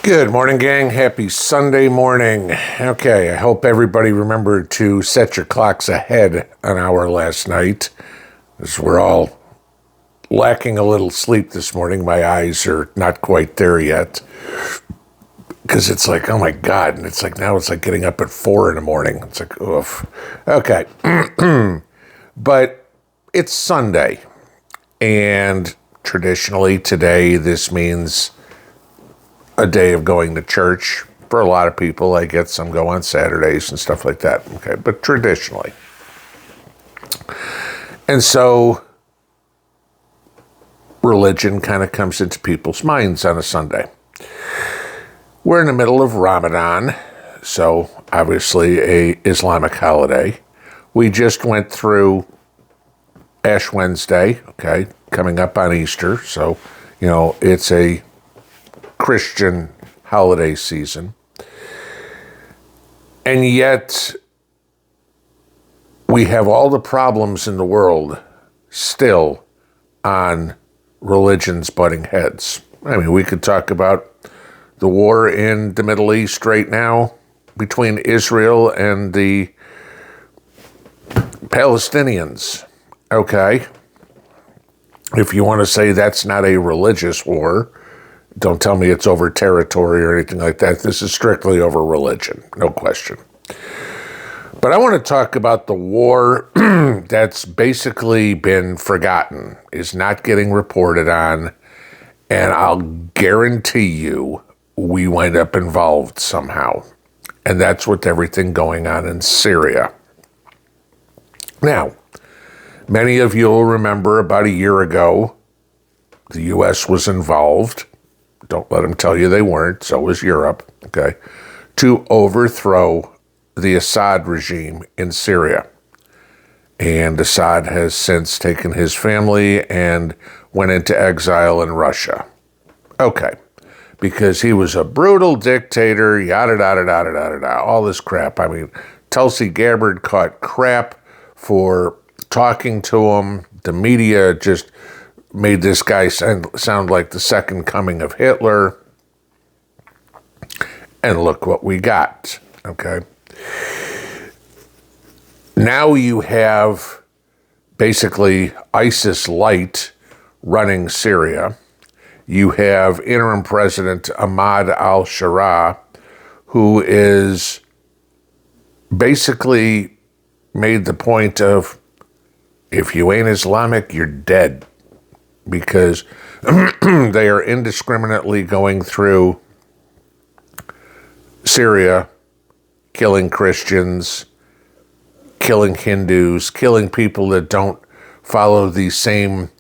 Good morning, gang. Happy Sunday morning. Okay, I hope everybody remembered to set your clocks ahead an hour last night, as we're all lacking a little sleep this morning. My eyes are not quite there yet, because it's like, oh my God, and it's like now it's like getting up at 4 in the morning. It's like, oof. Okay, but it's Sunday, and traditionally today this means a day of going to church. For a lot of people, I get some go on Saturdays and stuff like that. Okay, but traditionally. And so religion kind of comes into people's minds on a Sunday. We're in the middle of Ramadan, so obviously a Islamic holiday. We just went through Ash Wednesday, okay, coming up on Easter. So, it's a Christian holiday season. And yet, we have all the problems in the world still on religion's butting heads. I mean, we could talk about the war in the Middle East right now between Israel and the Palestinians. Okay. If you want to say that's not a religious war, don't tell me it's over territory or anything like that. This is strictly over religion, no question. But I want to talk about the war that's basically been forgotten, is not getting reported on, and I'll guarantee you we wind up involved somehow. And that's with everything going on in Syria. Now, many of you will remember about a year ago, the U.S. was involved. Don't let them tell you they weren't, so was Europe, okay, to overthrow the Assad regime in Syria. And Assad has since taken his family and went into exile in Russia. Okay, because he was a brutal dictator, yada, yada, yada, yada, yada, all this crap. I mean, Tulsi Gabbard caught crap for talking to him. The media just made this guy sound like the second coming of Hitler. And look what we got, okay? Now you have basically ISIS-light running Syria. You have interim president Ahmad al-Shariah, who is basically made the point of, if you ain't Islamic, you're dead. Because they are indiscriminately going through Syria, killing Christians, killing Hindus, killing people that don't follow the same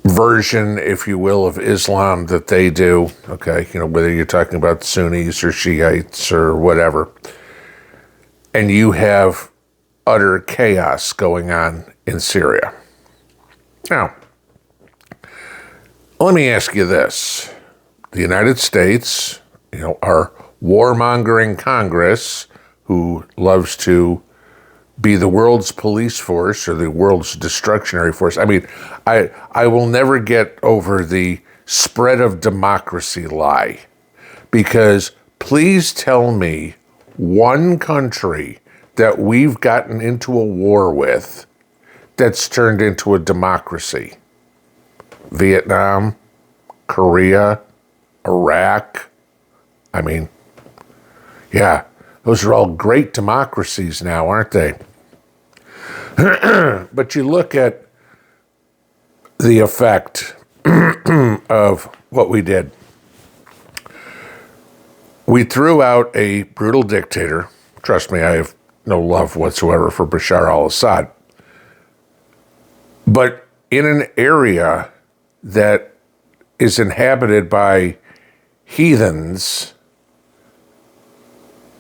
version, if you will, of Islam that they do. Okay, whether you're talking about Sunnis or Shiites or whatever. And you have utter chaos going on in Syria. Now, let me ask you this. The United States, our warmongering Congress, who loves to be the world's police force or the world's destructionary force. I mean, I will never get over the spread of democracy lie. Because please tell me one country that we've gotten into a war with that's turned into a democracy. Vietnam, Korea, Iraq. I mean, yeah, those are all great democracies now, aren't they? But you look at the effect of what we did. We threw out a brutal dictator. Trust me, I have no love whatsoever for Bashar al-Assad. But in an area that is inhabited by heathens,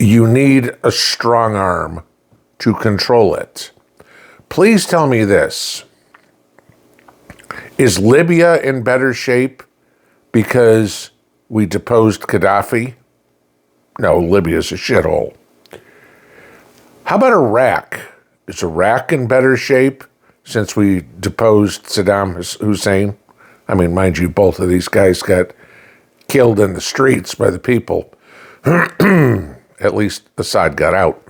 you need a strong arm to control it. Please tell me this. Is Libya in better shape because we deposed Gaddafi? No, Libya's a shithole. How about Iraq? Is Iraq in better shape since we deposed Saddam Hussein? I mean, mind you, both of these guys got killed in the streets by the people. At least Assad got out.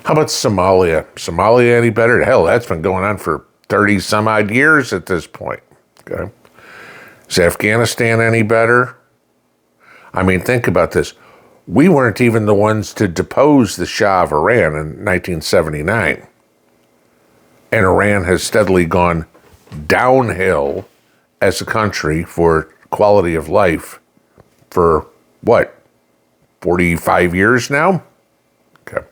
How about Somalia? Somalia any better? Hell, that's been going on for 30 some odd years at this point. Okay. Is Afghanistan any better? I mean, think about this. We weren't even the ones to depose the Shah of Iran in 1979. And Iran has steadily gone downhill as a country for quality of life for what, 45 years now? Okay.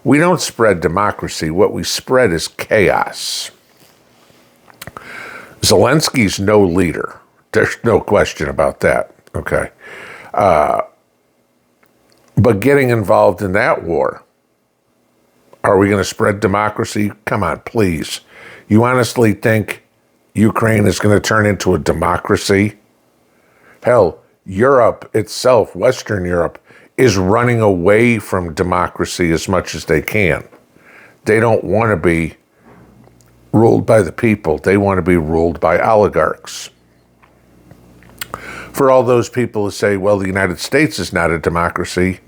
We don't spread democracy. What we spread is chaos. Zelensky's no leader. There's no question about that. Okay. But getting involved in that war, are we going to spread democracy? Come on, please. You honestly think Ukraine is going to turn into a democracy? Hell, Europe itself, Western Europe, is running away from democracy as much as they can. They don't want to be ruled by the people. They want to be ruled by oligarchs. For all those people who say, well, the United States is not a democracy,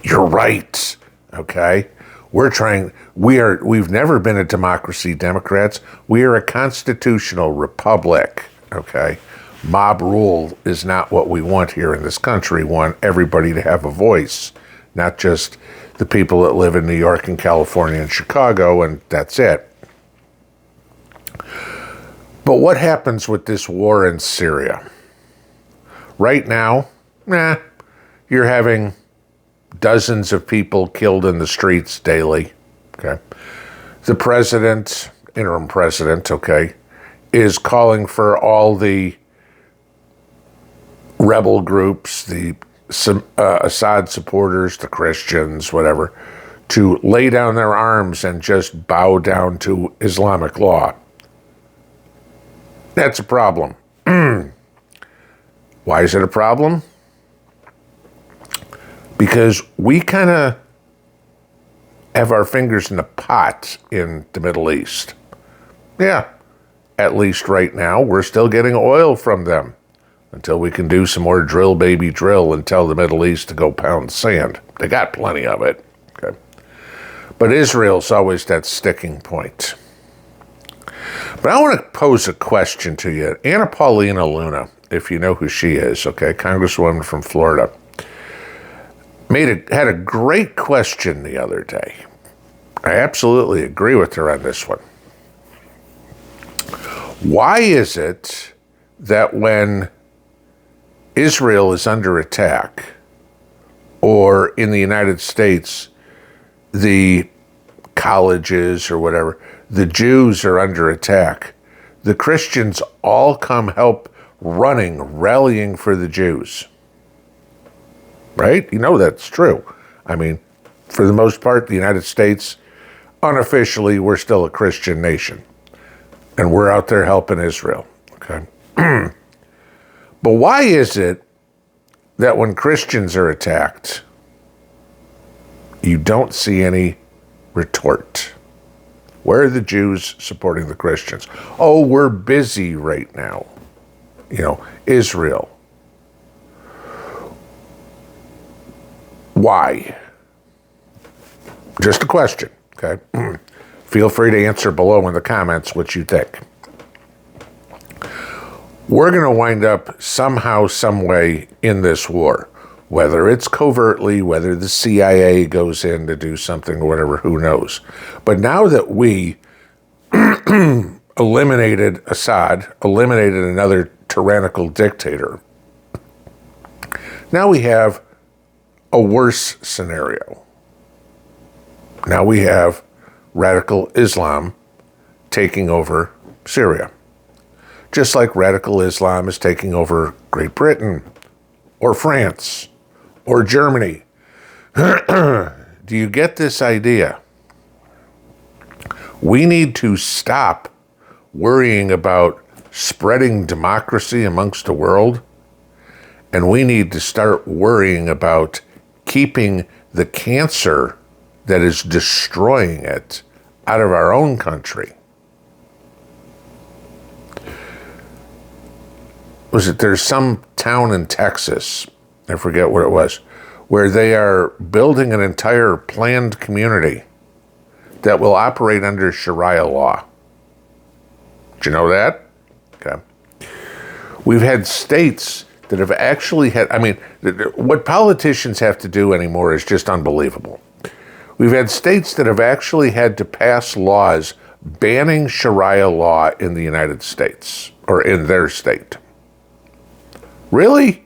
you're right, okay? We've never been a democracy, Democrats. We are a constitutional republic, okay? Mob rule is not what we want here in this country. We want everybody to have a voice, not just the people that live in New York and California and Chicago, and that's it. But what happens with this war in Syria? Right now, you're having dozens of people killed in the streets daily, okay? The president, interim president, okay, is calling for all the rebel groups, the Assad supporters, the Christians, whatever, to lay down their arms and just bow down to Islamic law. That's a problem. Why is it a problem? Because we kind of have our fingers in the pot in the Middle East. Yeah, at least right now, we're still getting oil from them until we can do some more drill, baby, drill and tell the Middle East to go pound sand. They got plenty of it. Okay. But Israel's always that sticking point. But I want to pose a question to you. Anna Paulina Luna, if you know who she is, okay, Congresswoman from Florida, had a great question the other day. I absolutely agree with her on this one. Why is it that when Israel is under attack, or in the United States, the colleges or whatever, the Jews are under attack, the Christians all come help running, rallying for the Jews? Right? You know that's true. I mean, for the most part, the United States, unofficially, we're still a Christian nation. And we're out there helping Israel. Okay? But why is it that when Christians are attacked, you don't see any retort? Where are the Jews supporting the Christians? Oh, we're busy right now. You know, Israel. Why? Just a question, okay? Feel free to answer below in the comments what you think. We're going to wind up somehow, some way in this war, whether it's covertly, whether the CIA goes in to do something or whatever, who knows. But now that we eliminated Assad, eliminated another tyrannical dictator, now we have a worse scenario. Now we have radical Islam taking over Syria. Just like radical Islam is taking over Great Britain or France or Germany. Do you get this idea? We need to stop worrying about spreading democracy amongst the world, and we need to start worrying about keeping the cancer that is destroying it out of our own country. there's some town in Texas, I forget what it was, where they are building an entire planned community that will operate under Shariah law. Did you know that? Okay. We've had states that have actually had, what politicians have to do anymore is just unbelievable. We've had states that have actually had to pass laws banning Shariah law in the United States, or in their state. Really?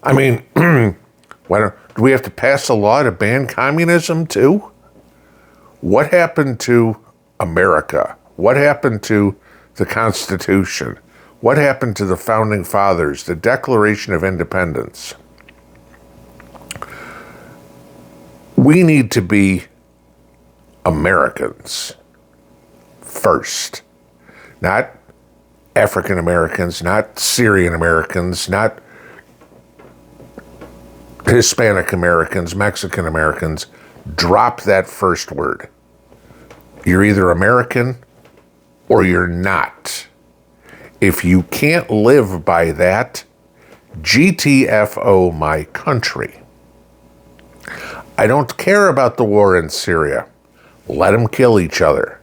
Do we have to pass a law to ban communism too? What happened to America? What happened to the Constitution? What happened to the Founding Fathers, the Declaration of Independence? We need to be Americans first, not African Americans, not Syrian Americans, not Hispanic Americans, Mexican Americans. Drop that first word. You're either American or you're not. If you can't live by that, GTFO my country. I don't care about the war in Syria. Let them kill each other.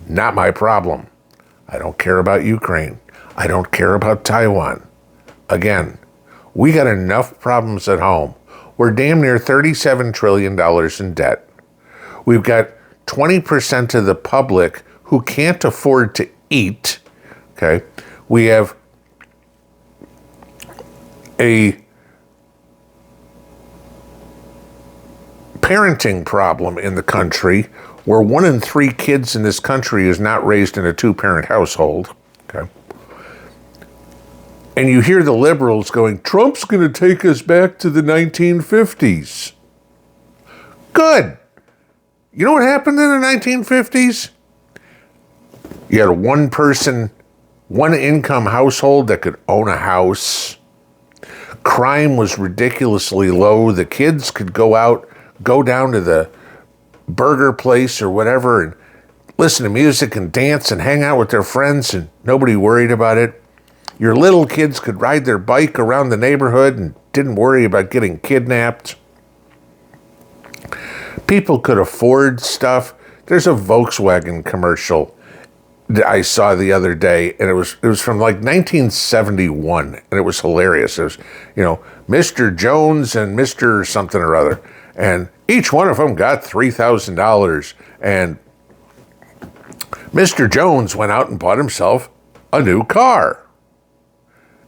Not my problem. I don't care about Ukraine. I don't care about Taiwan. Again, we got enough problems at home. We're damn near $37 trillion in debt. We've got 20% of the public who can't afford to eat. Okay. We have a parenting problem in the country where 1 in 3 kids in this country is not raised in a 2-parent household. Okay. And you hear the liberals going, Trump's going to take us back to the 1950s. Good. You know what happened in the 1950s? You had a 1-person, 1-income household that could own a house. Crime was ridiculously low. The kids could go down to the burger place or whatever and listen to music and dance and hang out with their friends, and nobody worried about it. Your little kids could ride their bike around the neighborhood and didn't worry about getting kidnapped. People could afford stuff. There's a Volkswagen commercial that I saw the other day, and it was from like 1971, and it was hilarious. It was, Mr. Jones and Mr. something or other, and each one of them got $3,000, and Mr. Jones went out and bought himself a new car.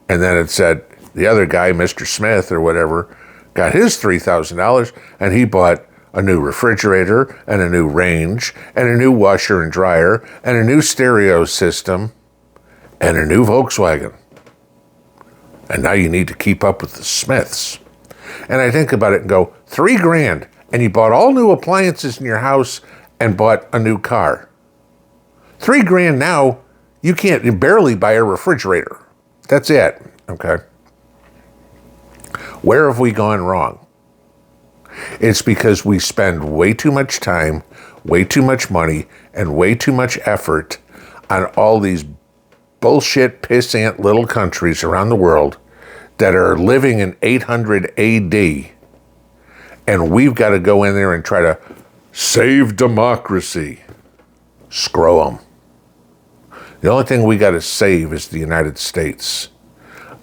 And then it said the other guy, Mr. Smith or whatever, got his $3,000, and he bought a new refrigerator and a new range and a new washer and dryer and a new stereo system and a new Volkswagen. And now you need to keep up with the Smiths. And I think about it and go, $3,000, and you bought all new appliances in your house and bought a new car. $3,000 now, you barely buy a refrigerator. That's it, okay? Where have we gone wrong? It's because we spend way too much time, way too much money, and way too much effort on all these bullshit pissant little countries around the world that are living in 800 AD, and we've got to go in there and try to save democracy. Screw them. The only thing we got to save is the United States.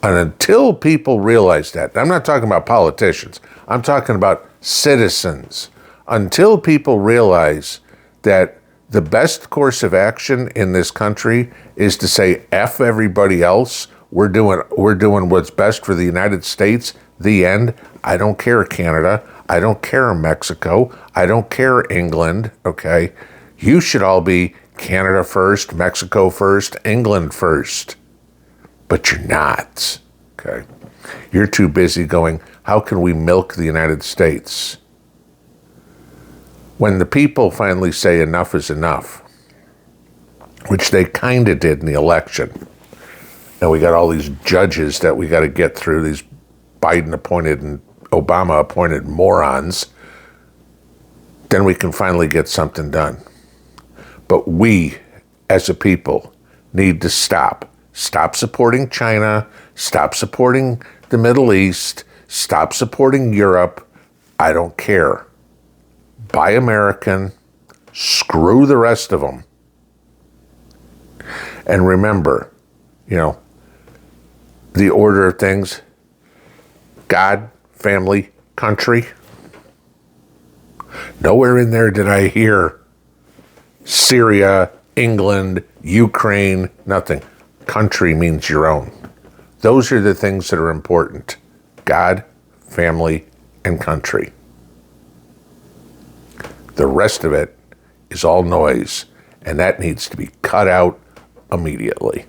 And until people realize that, I'm not talking about politicians, I'm talking about citizens. Until people realize that the best course of action in this country is to say, F everybody else, we're doing what's best for the United States, the end. I don't care Canada, I don't care Mexico, I don't care England, okay? You should all be Canada first, Mexico first, England first. But you're not, okay? You're too busy going, how can we milk the United States? When the people finally say enough is enough, which they kind of did in the election, and we got all these judges that we got to get through, these Biden-appointed and Obama-appointed morons, then we can finally get something done. But we, as a people, need to stop Stop supporting China. Stop supporting the Middle East. Stop supporting Europe. I don't care. Buy American. Screw the rest of them. And remember, the order of things: God, family, country. Nowhere in there did I hear Syria, England, Ukraine, nothing. Country means your own. Those are the things that are important: God, family, and country. The rest of it is all noise, and that needs to be cut out immediately.